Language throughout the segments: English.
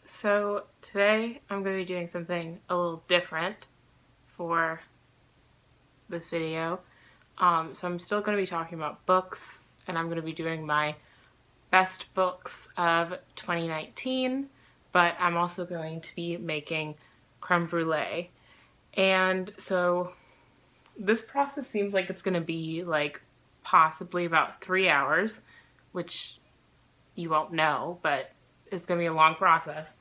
So today I'm going to be doing something a little different for this video. So I'm still going to be talking about books, and I'm going to be doing my best books of 2019, but I'm also going to be making creme brulee. And so this process seems like it's going to be like possibly about 3 hours, which you won't know, but it's going to be a long process.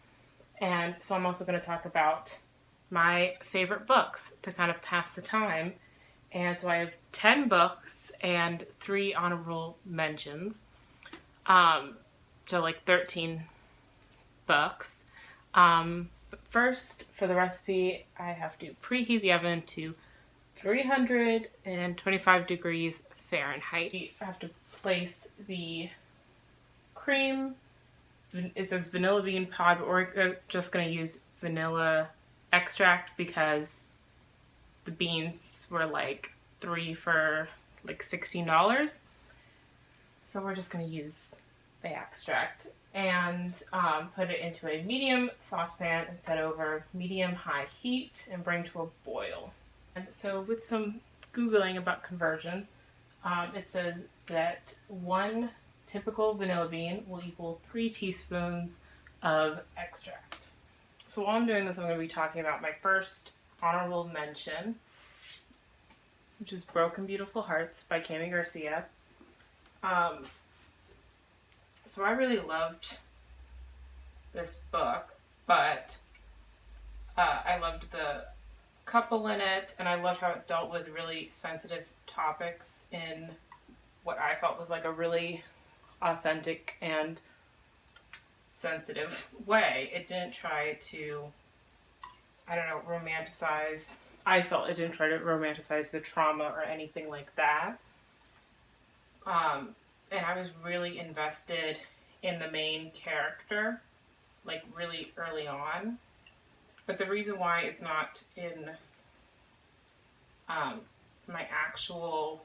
And so I'm also going to talk about my favorite books to kind of pass the time. And so I have 10 books and 3 honorable mentions. So like 13 books. But first, for the recipe, I have to preheat the oven to 325 degrees Fahrenheit. You have to place the cream. It says vanilla bean pod, but we're just going to use vanilla extract because the beans were like 3 for like $16. So we're just going to use the extract and put it into a medium saucepan and set over medium-high heat and bring to a boil. And so with some Googling about conversions, it says that 1 typical vanilla bean will equal 3 teaspoons of extract. So while I'm doing this, I'm going to be talking about my first honorable mention, which is Broken Beautiful Hearts by Creme Garcia. So I really loved this book, but I loved the couple in it, and I loved how it dealt with really sensitive topics in what I felt was like a really authentic and sensitive way. It didn't try to, romanticize. I felt it didn't try to romanticize the trauma or anything like that. And I was really invested in the main character, like really early on. But the reason why it's not in my actual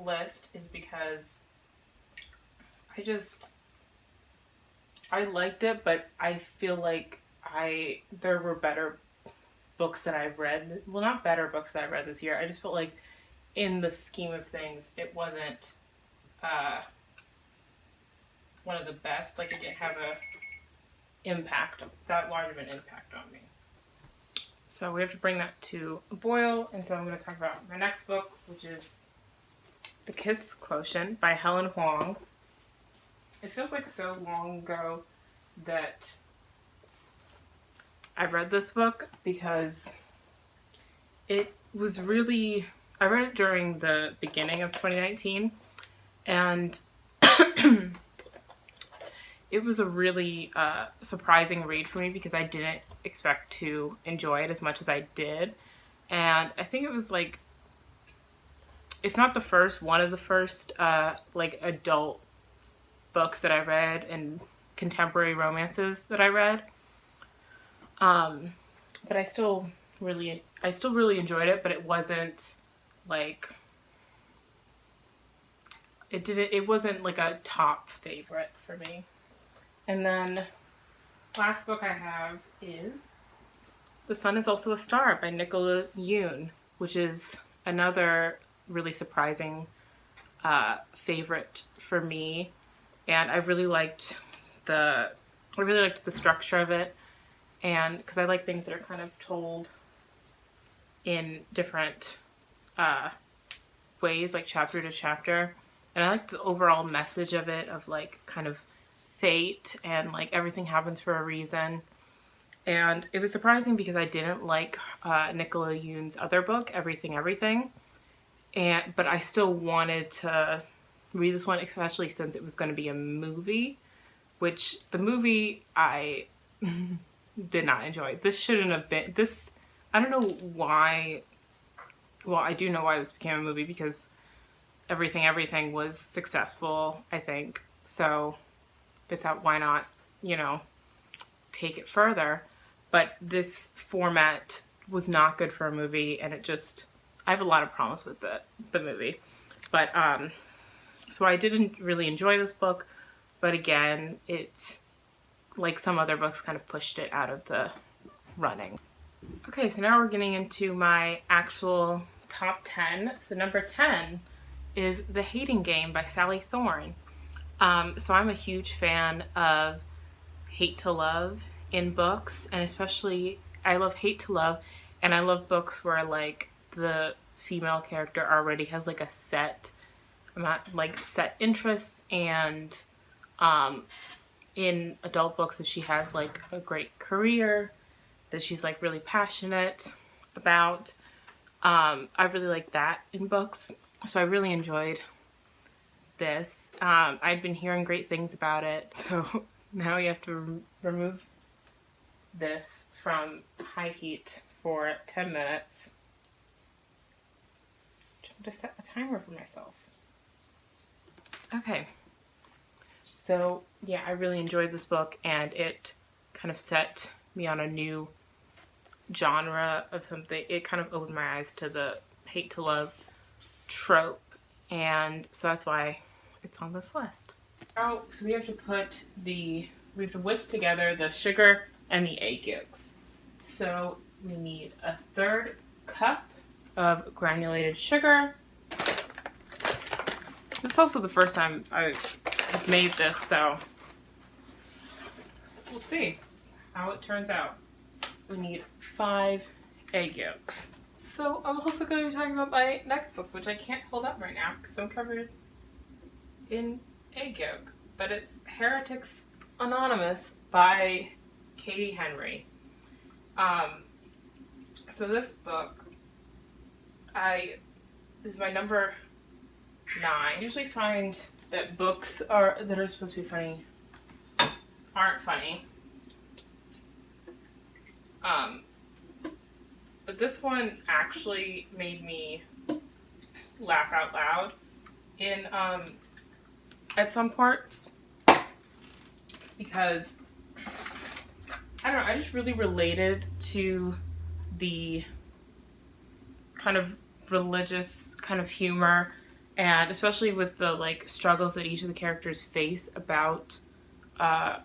list is because I liked it, but I feel like there were better books that I've read. Well, not better books that I read this year. I just felt like in the scheme of things, it wasn't one of the best. Like, it didn't have that large of an impact on me. So we have to bring that to a boil, and so I'm going to talk about my next book, which is The Kiss Quotient by Helen Huang. It feels like so long ago that I read this book because it was really, I read it during the beginning of 2019, and it was a really surprising read for me because I didn't expect to enjoy it as much as I did. And I think it was like, if not the first, one of the first like adult books that I read and contemporary romances that I read. But I still really enjoyed it, but it wasn't like, it wasn't like a top favorite for me. And then last book I have is The Sun Is Also a Star by Nicola Yoon, which is another really surprising favorite for me. And I really liked the structure of it, and because I like things that are kind of told in different ways, like chapter to chapter. And I liked the overall message of it, of like kind of fate and like everything happens for a reason. And it was surprising because I didn't like Nicola Yoon's other book, Everything Everything, but I still wanted to read this one, especially since it was going to be a movie, which the movie I did not enjoy. This shouldn't have been this. I don't know why. Well, I do know why this became a movie, because Everything was successful, I think. So they thought, why not, take it further? But this format was not good for a movie, and I have a lot of problems with the movie. But so I didn't really enjoy this book, but again, it, like some other books, kind of pushed it out of the running. Okay, so now we're getting into my actual top 10. So number 10 is The Hating Game by Sally Thorne. So I'm a huge fan of hate to love in books, and especially I love hate to love, and I love books where like the female character already has like a set amount, like set interests, and in adult books, if she has like a great career that she's like really passionate about. I really like that in books, so I really enjoyed this. I've been hearing great things about it, so now we have to remove this from high heat for 10 minutes. I'm trying to set a timer for myself. Okay, so yeah, I really enjoyed this book, and it kind of set me on a new genre of something. It kind of opened my eyes to the hate to love trope, and so that's why it's on this list. Now, so we have to whisk together the sugar and the egg yolks. So we need a 1/3 cup of granulated sugar. This is also the first time I've made this, so we'll see how it turns out. We need 5 egg yolks. So I'm also going to be talking about my next book, which I can't hold up right now because I'm covered in egg yolk. But it's Heretics Anonymous by Katie Henry. So this book is my number 9. I usually find that books that are supposed to be funny aren't funny. But this one actually made me laugh out loud in at some parts, because I don't know, I just really related to the kind of religious kind of humor, and especially with the like struggles that each of the characters face about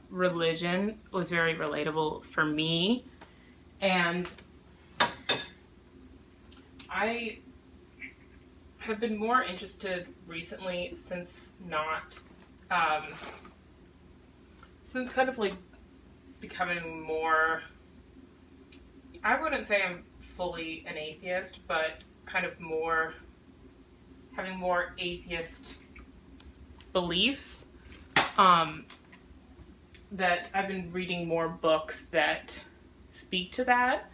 religion was very relatable for me. And I have been more interested recently since kind of like becoming more, I wouldn't say I'm fully an atheist, but kind of more, having more atheist beliefs, that I've been reading more books that speak to that.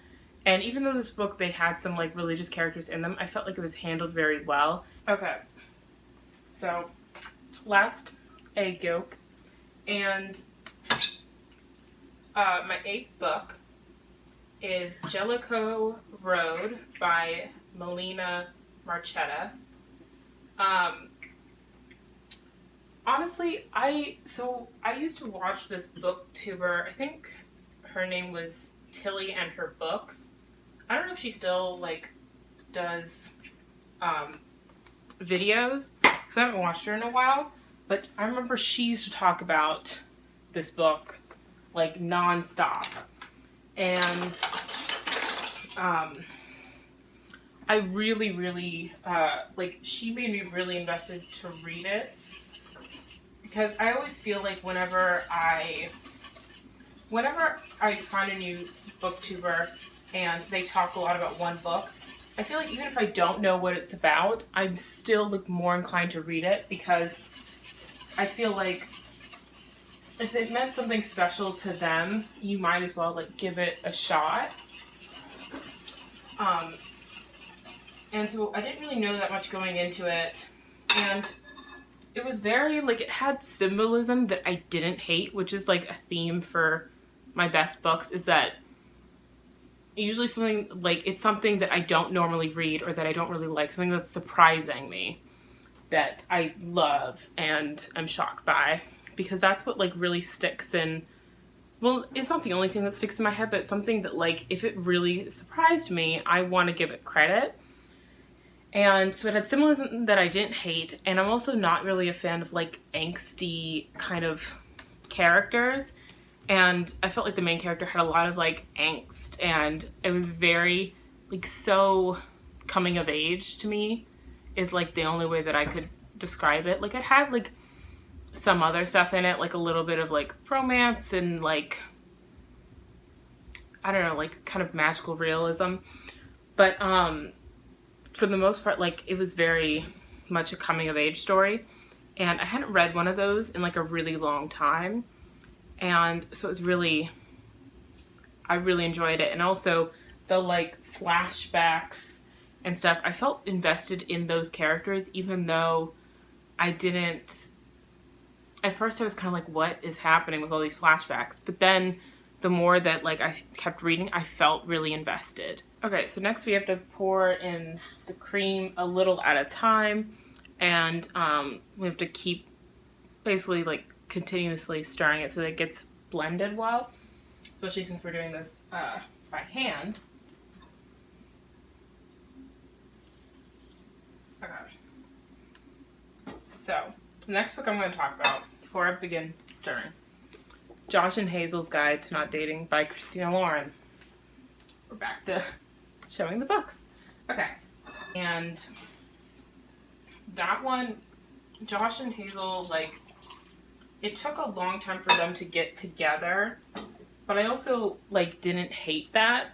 And even though this book, they had some like religious characters in them, I felt like it was handled very well. Okay, so last egg yolk, and my 8th book is Jellicoe Road by Melina Marchetta. Honestly, I used to watch this booktuber. I think her name was Tilly and Her Books. I don't know if she still like does videos, because I haven't watched her in a while, but I remember she used to talk about this book like non-stop, and I really like, she made me really invested to read it, because I always feel like whenever I find a new booktuber and they talk a lot about one book, I feel like even if I don't know what it's about, I'm still like more inclined to read it, because I feel like if it meant something special to them, you might as well like give it a shot. And so I didn't really know that much going into it, and it was very like, it had symbolism that I didn't hate, which is like a theme for my best books, is that usually something like, it's something that I don't normally read or that I don't really like, something that's surprising me that I love and I'm shocked by, because that's what like really sticks in. Well, it's not the only thing that sticks in my head, but it's something that like, if it really surprised me, I want to give it credit. And so it had symbolism that I didn't hate, and I'm also not really a fan of like angsty kind of characters. And I felt like the main character had a lot of like angst, and it was very like so coming of age to me is like the only way that I could describe it. Like it had like some other stuff in it, like a little bit of like romance and like, I don't know, like kind of magical realism. But for the most part, like it was very much a coming of age story. And I hadn't read one of those in like a really long time. And so it was really, I really enjoyed it. And also the like flashbacks and stuff, I felt invested in those characters, even though I didn't, at first I was kind of like, what is happening with all these flashbacks? But then the more that like I kept reading, I felt really invested. Okay, so next we have to pour in the cream a little at a time, and we have to keep basically like continuously stirring it so that it gets blended well, especially since we're doing this by hand. Okay. So, the next book I'm going to talk about before I begin stirring, Josh and Hazel's Guide to Not Dating by Christina Lauren. We're back to showing the books. Okay. And that one, Josh and Hazel, like, it took a long time for them to get together, but I also, like, didn't hate that.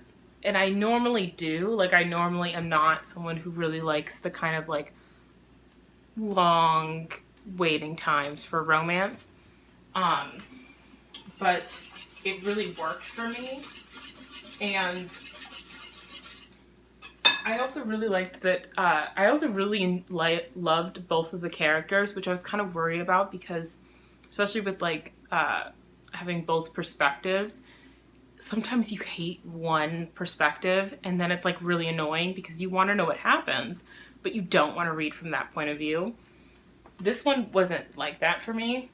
And I normally do. Like, I normally am not someone who really likes the kind of, like, long waiting times for romance. But it really worked for me. And I also really liked that, I also really loved both of the characters, which I was kind of worried about because, especially with like having both perspectives, sometimes you hate one perspective and then it's like really annoying because you want to know what happens, but you don't want to read from that point of view. This one wasn't like that for me.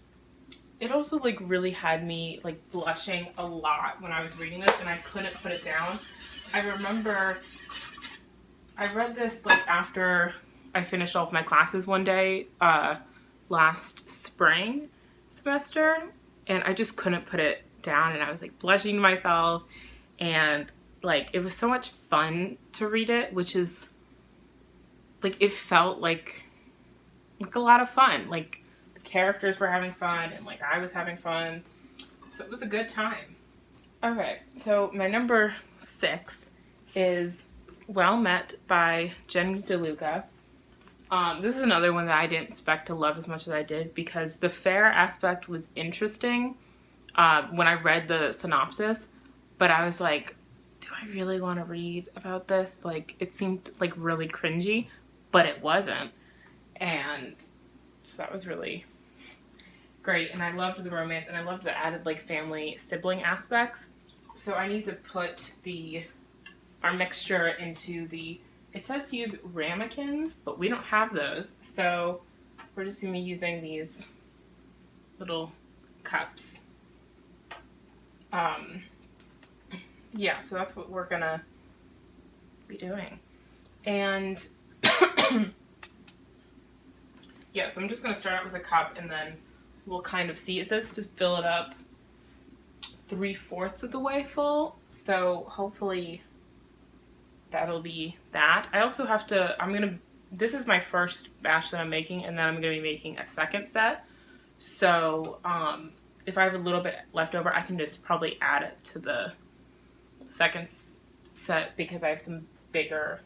It also like really had me like blushing a lot when I was reading this, and I couldn't put it down. I remember I read this like after I finished all of my classes one day last spring semester, and I just couldn't put it down, and I was like blushing to myself, and like it was so much fun to read it, which is like it felt like a lot of fun. Like the characters were having fun and like I was having fun, so it was a good time. Okay, so my number 6 is Well Met by Jen DeLuca. This is another one that I didn't expect to love as much as I did because the fair aspect was interesting when I read the synopsis, but I was like, do I really want to read about this? Like, it seemed like really cringy, but it wasn't. And so that was really great. And I loved the romance, and I loved the added like family sibling aspects. So I need to put our mixture into the, it says to use ramekins, but we don't have those. So we're just going to be using these little cups. Yeah, so that's what we're going to be doing. And yeah, so I'm just going to start out with a cup, and then we'll kind of see. It says to fill it up 3/4 of the way full. So hopefully that'll be that. I also have to, this is my first batch that I'm making, and then I'm going to be making a second set. So if I have a little bit left over, I can just probably add it to the second set because I have some bigger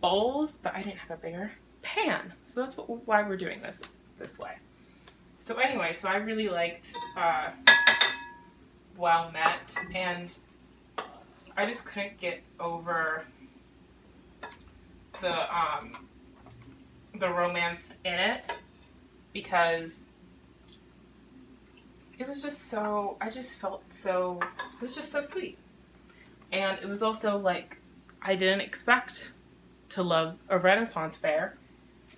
bowls, but I didn't have a bigger pan. So that's why we're doing this way. So anyway, so I really liked Well Met, and I just couldn't get over the romance in it because it was just so, I just felt so, it was just so sweet. And it was also like, I didn't expect to love a Renaissance fair,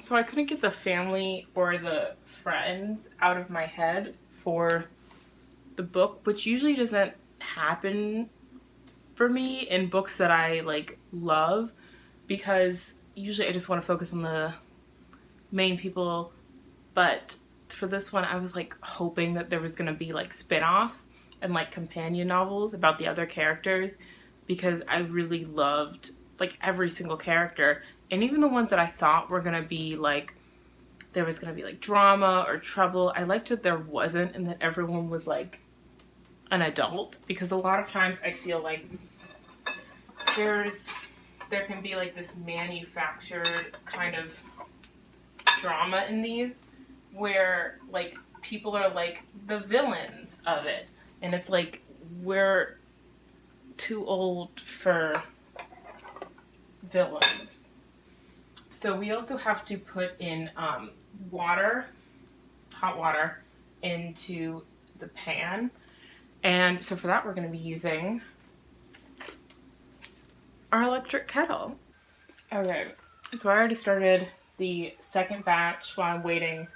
so I couldn't get the family or the friends out of my head for the book, which usually doesn't happen for me in books that I like love, because usually I just want to focus on the main people, but for this one I was like hoping that there was going to be like spin-offs and like companion novels about the other characters, because I really loved like every single character, and even the ones that I thought were going to be like there was going to be like drama or trouble, I liked that there wasn't, and that everyone was like an adult, because a lot of times I feel like there can be like this manufactured kind of drama in these where like people are like the villains of it, and it's like we're too old for villains. So we also have to put in water, hot water, into the pan, and so for that we're going to be using our electric kettle. Okay, so I already started the second batch while I'm waiting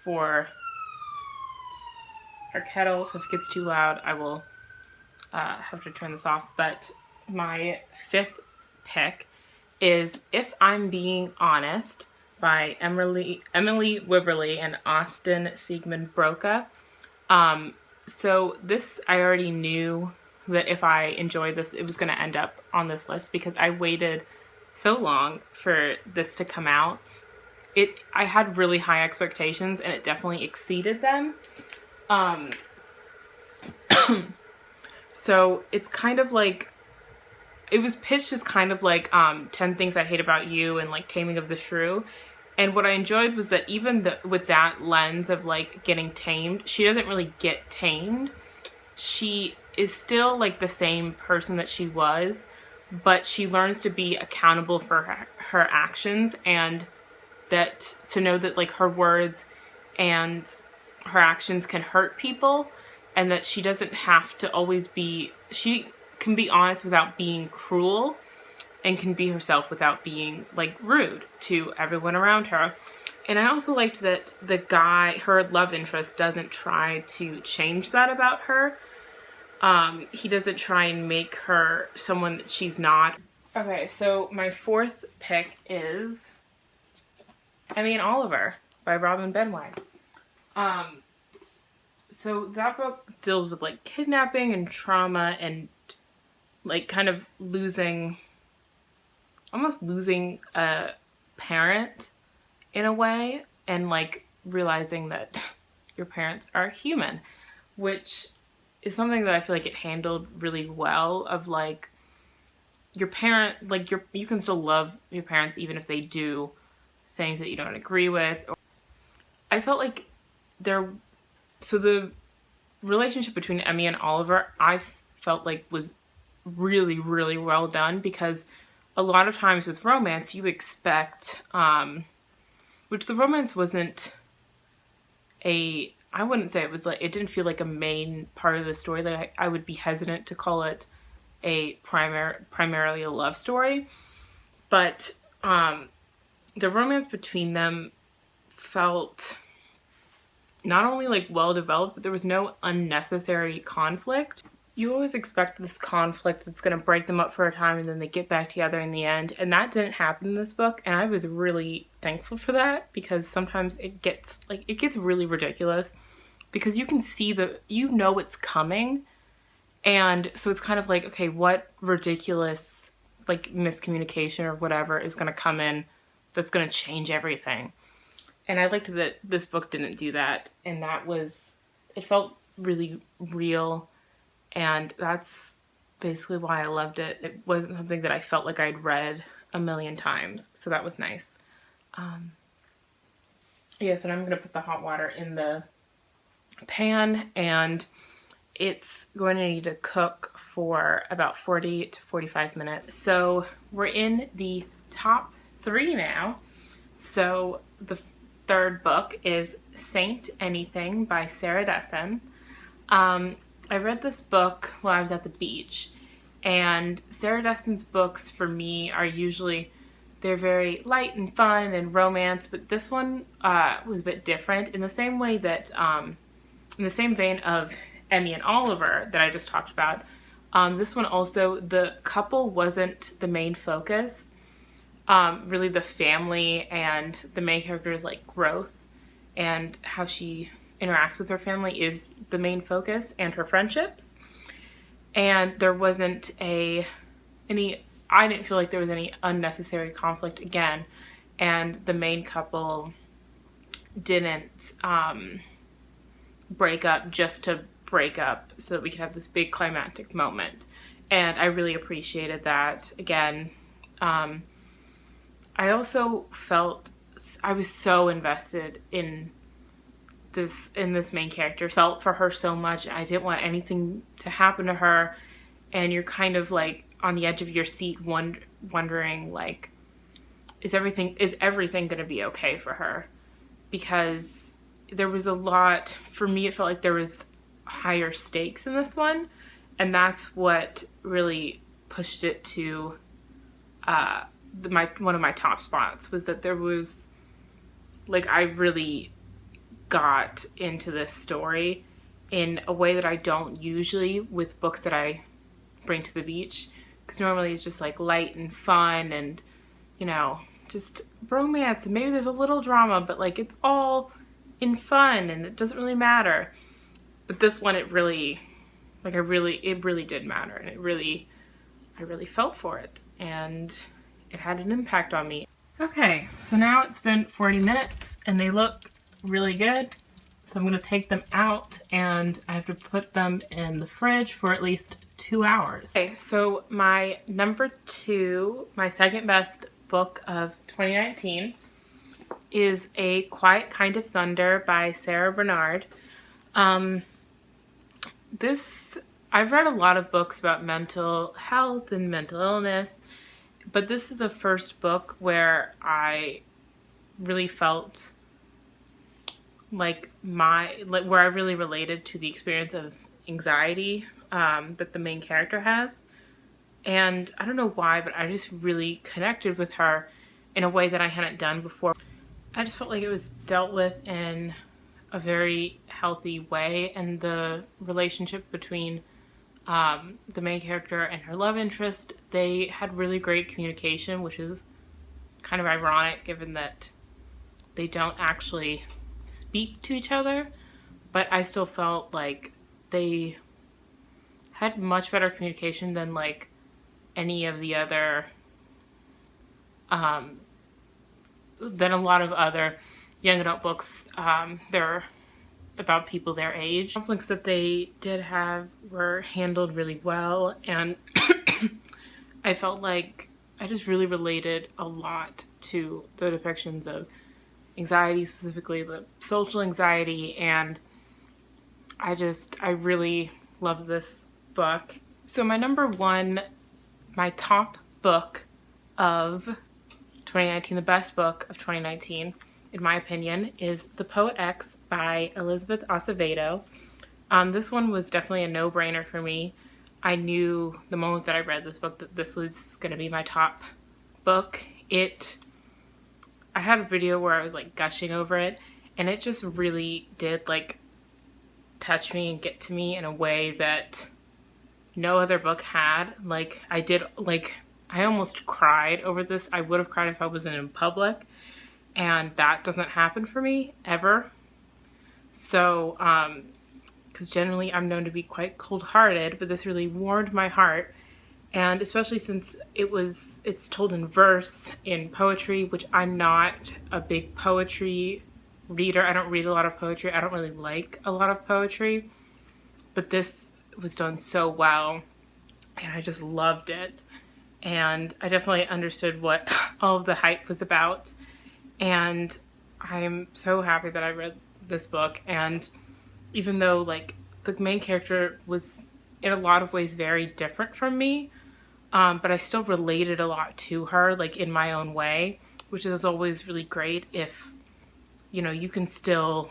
for our kettle, so if it gets too loud I will have to turn this off. But my fifth pick is If I'm Being Honest by Emily Wibberley and Austin Siegmund Broca. So this, I already knew that if I enjoyed this, it was going to end up on this list because I waited so long for this to come out. I had really high expectations and it definitely exceeded them. So it's kind of like, it was pitched as kind of like 10 Things I Hate About You and like Taming of the Shrew. And what I enjoyed was that even with that lens of like getting tamed, she doesn't really get tamed. She is still like the same person that she was, but she learns to be accountable for her actions, and that to know that like her words and her actions can hurt people, and that she doesn't have to always be, she can be honest without being cruel, and can be herself without being like rude to everyone around her. And I also liked that the guy, her love interest, doesn't try to change that about her. He doesn't try and make her someone that she's not. Okay, so my fourth pick is Emmy and Oliver by Robin Benway. So that book deals with like kidnapping and trauma and like kind of almost losing a parent in a way, and like realizing that your parents are human, which is something that I feel like it handled really well, of like your parent, like you can still love your parents even if they do things that you don't agree with. I felt like so the relationship between Emmy and Oliver, I felt like was really, really well done, because a lot of times with romance you expect, which the romance wasn't I wouldn't say it was like, it didn't feel like a main part of the story. Like I would be hesitant to call it a primarily a love story, but the romance between them felt not only like well developed, but there was no unnecessary conflict. You always expect this conflict that's going to break them up for a time and then they get back together in the end, and that didn't happen in this book, and I was really thankful for that, because sometimes it gets really ridiculous, because you can see it's coming, and so it's kind of like, okay, what ridiculous like miscommunication or whatever is going to come in that's going to change everything. And I liked that this book didn't do that, and it felt really real. And that's basically why I loved it. It wasn't something that I felt like I'd read a million times. So that was nice. Yeah, so now I'm going to put the hot water in the pan, and it's going to need to cook for about 40 to 45 minutes. So we're in the top 3 now. So the third book is Saint Anything by Sarah Dessen. I read this book while I was at the beach, and Sarah Dessen's books for me are usually, they're very light and fun and romance, but this one was a bit different in the same way that, in the same vein of Emmy and Oliver that I just talked about. This one also, the couple wasn't the main focus. really the family and the main character's like growth and how she interacts with her family is the main focus, and her friendships. And there wasn't I didn't feel like there was any unnecessary conflict again, and the main couple didn't break up just to break up so that we could have this big climactic moment. And I really appreciated that. Again, I also felt I was so invested in this main character. Felt for her so much. I didn't want anything to happen to her, and you're kind of like on the edge of your seat wondering like, is everything going to be okay for her? Because there was a lot, for me it felt like there was higher stakes in this one, and that's what really pushed it to one of my top spots, was that there was like, I really got into this story in a way that I don't usually with books that I bring to the beach, because normally it's just like light and fun and, you know, just romance, and maybe there's a little drama, but like it's all in fun and it doesn't really matter. But this one, it really did matter, and I really felt for it, and it had an impact on me. Okay, so now it's been 40 minutes and they look really good. So I'm going to take them out, and I have to put them in the fridge for at least 2 hours. Okay, so my number 2, my second best book of 2019 is A Quiet Kind of Thunder by Sarah Bernard. I've read a lot of books about mental health and mental illness, but this is the first book where I really felt like where I really related to the experience of anxiety that the main character has. And I don't know why, but I just really connected with her in a way that I hadn't done before. I just felt like it was dealt with in a very healthy way, and the relationship between the main character and her love interest, they had really great communication, which is kind of ironic given that they don't actually speak to each other, but I still felt like they had much better communication than like any of the other than a lot of other young adult books. They're about people their age. Conflicts that they did have were handled really well, and I felt like I just really related a lot to the depictions of anxiety, specifically the social anxiety, and I really love this book. So my number 1, my top book of 2019, the best book of 2019, in my opinion, is The Poet X by Elizabeth Acevedo. This one was definitely a no-brainer for me. I knew the moment that I read this book that this was going to be my top book. I had a video where I was like gushing over it, and it just really did like touch me and get to me in a way that no other book had. Like I almost cried over this. I would have cried if I wasn't in public, and that doesn't happen for me ever. So, because generally I'm known to be quite cold-hearted, but this really warmed my heart. And especially since it's told in verse, in poetry, which I'm not a big poetry reader. I don't read a lot of poetry. I don't really like a lot of poetry. But this was done so well, and I just loved it. And I definitely understood what all of the hype was about. And I'm so happy that I read this book. And even though like the main character was in a lot of ways very different from me, but I still related a lot to her, like in my own way, which is always really great if, you know, you can still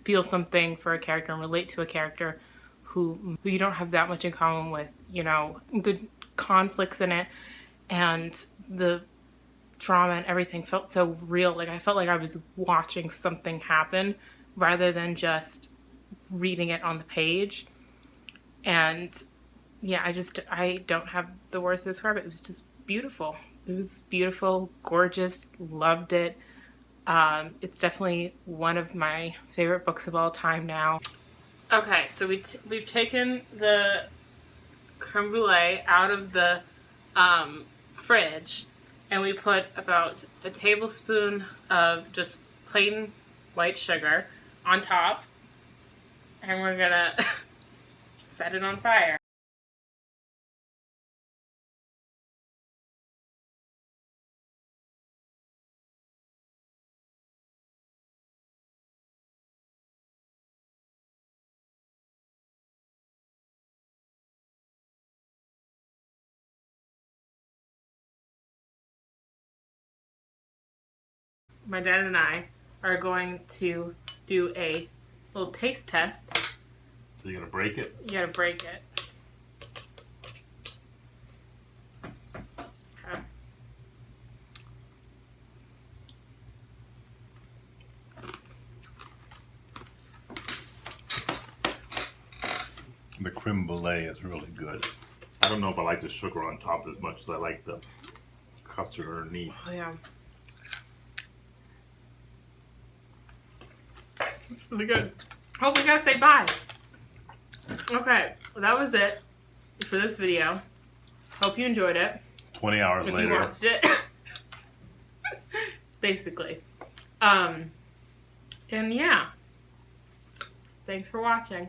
feel something for a character and relate to a character who you don't have that much in common with, you know, the conflicts in it and the drama and everything felt so real. Like I felt like I was watching something happen rather than just reading it on the page. And yeah, I don't have the words to describe it. It was just beautiful. It was beautiful, gorgeous, loved it. It's definitely one of my favorite books of all time now. Okay, so we've taken the creme brulee out of the fridge, and we put about a tablespoon of just plain white sugar on top, and we're gonna set it on fire. My dad and I are going to do a little taste test. So you're gonna break it? You gotta break it. Okay. The creme brulee is really good. I don't know if I like the sugar on top as much as I like the custard underneath. Oh yeah. It's really good. Oh, we gotta say bye. Okay, well, that was it for this video. Hope you enjoyed it. 20 hours If later. you watched it. Basically. And yeah. Thanks for watching.